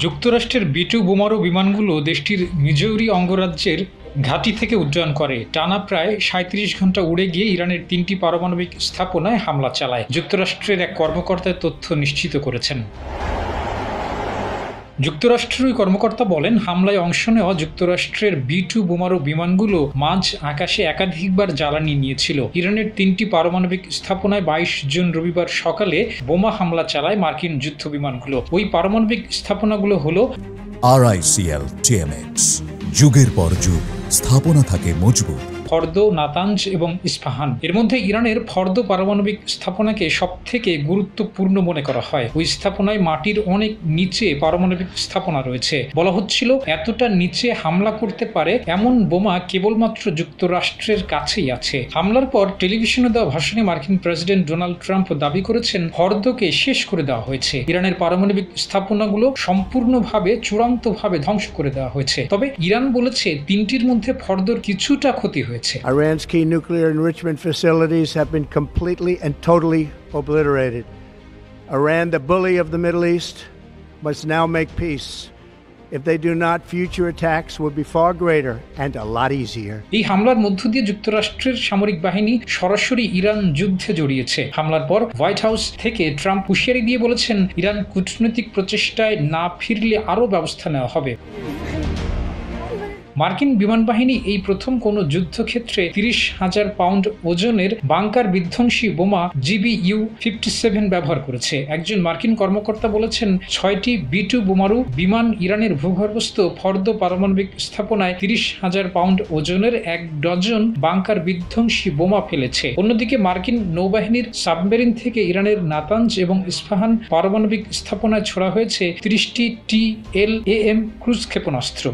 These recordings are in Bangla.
যুক্তরাষ্ট্রের B-2 বোমারু বিমানগুলো দেশটির মিজৌরি অঙ্গরাজ্যের ঘাঁটি থেকে উড্ডয়ন করে। টানা প্রায় ৩৭ ঘণ্টা উড়ে গিয়ে ইরানের ৩টি পারমাণবিক স্থাপনায় হামলা চালায়। যুক্তরাষ্ট্রের এক কর্মকর্তা তথ্য নিশ্চিত করেছেন। যুক্তরাষ্ট্রের ওই কর্মকর্তা বলেন, হামলায় অংশ নেওয়া যুক্তরাষ্ট্রের B-2 বোমারু বিমানগুলো মাঝ আকাশে একাধিকবার জ্বালানি নিয়েছিল। ইরানের 3টি পারমাণবিক স্থাপনায় ২২ জুন রবিবার সকালে বোমা হামলা চালায় মার্কিন যুদ্ধ বিমানগুলো। ওই পারমাণবিক স্থাপনাগুলো হলো RICL TMX, যুগের পর যুগ স্থাপনা থাকে মজবুত। ফর্দো, নাতাঞ্জ এবং ইস্পাহান। এর মধ্যে ইরানের ফর্দো পারমাণবিক স্থাপনাকে সবথেকে গুরুত্বপূর্ণ মনে করা হয়। ওই স্থাপনায় মাটির অনেক নিচে পারমাণবিক স্থাপনা রয়েছে। বলা হচ্ছিল, এতটা নিচে হামলা করতে পারে এমন বোমা কেবলমাত্র যুক্তরাষ্ট্রের কাছেই আছে। হামলার পর টেলিভিশনে দেওয়া ভাষণে মার্কিন প্রেসিডেন্ট ডোনাল্ড ট্রাম্প দাবি করেছেন, ফর্দোকে শেষ করে দেওয়া হয়েছে। ইরানের পারমাণবিক স্থাপনাগুলো সম্পূর্ণভাবে চূড়ান্তভাবে ধ্বংস করে দেওয়া হয়েছে। তবে ইরান বলেছে, 3টির মধ্যে ফর্দোর কিছুটা ক্ষতি হয়েছে। Iran's key nuclear enrichment facilities have been completely and totally obliterated. Iran, the bully of the Middle East, must now make peace. If they do not, future attacks will be far greater and a lot easier. এই হামলার মধ্য দিয়ে যুক্তরাষ্ট্রের সামরিক বাহিনী সরাসরি ইরান যুদ্ধে জড়িয়েছে। হামলার পর হোয়াইট হাউস থেকে ট্রাম্প হুঁশিয়ারি দিয়ে বলেছেন, ইরান কূটনৈতিক প্রচেষ্টায় না ফিরলে আরও ব্যবস্থা নেওয়া হবে। মার্কিন বিমান বাহিনী এই প্রথম কোনো যুদ্ধক্ষেত্রে ৩০,০০০ পাউন্ড ওজনের বাংকার বিধ্বংসী বোমা GBU-57 ব্যবহার করেছে। একজন মার্কিন কর্মকর্তা বলেছেন, ৬টি B-2 বোমারু বিমান ইরানের ভূগর্ভস্থ ফর্দো পারমাণবিক স্থাপনায় ৩০,০০০ পাউন্ড ওজনের ১ ডজন বাংকার বিধ্বংসী বোমা ফেলেছে। অন্যদিকে মার্কিন নৌবাহিনীর সাবমেরিন থেকে ইরানের নাতাঞ্জ এবং ইস্পাহান পারমাণবিক স্থাপনায় ছোড়া হয়েছে ৩০টি TLAM ক্রুজ ক্ষেপণাস্ত্র।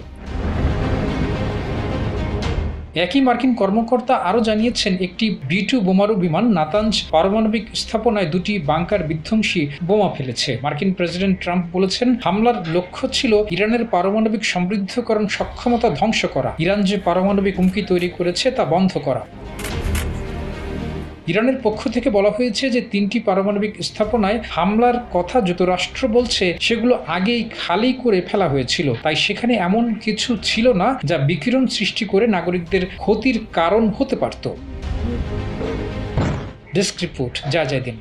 একই মার্কিন কর্মকর্তা আরও জানিয়েছেন, একটি B-2 বোমারু বিমান নাতাঞ্জ পারমাণবিক স্থাপনায় 2টি বাংকার বিধ্বংসী বোমা ফেলেছে। মার্কিন প্রেসিডেন্ট ট্রাম্প বলেছেন, হামলার লক্ষ্য ছিল ইরানের পারমাণবিক সমৃদ্ধকরণ সক্ষমতা ধ্বংস করা। ইরান যে পারমাণবিক হুমকি তৈরি করেছে তা বন্ধ করা। ইরানের পক্ষ থেকে বলা হয়েছে যে 3টি পারমাণবিক স্থাপনায় হামলার কথা যুক্তরাষ্ট্র বলছে সেগুলো আগেই খালি করে ফেলা হয়েছিল। তাই সেখানে এমন কিছু ছিল না যা বিকিরণ সৃষ্টি করে নাগরিকদের ক্ষতির কারণ হতে পারত। Desk report, জায়দিন।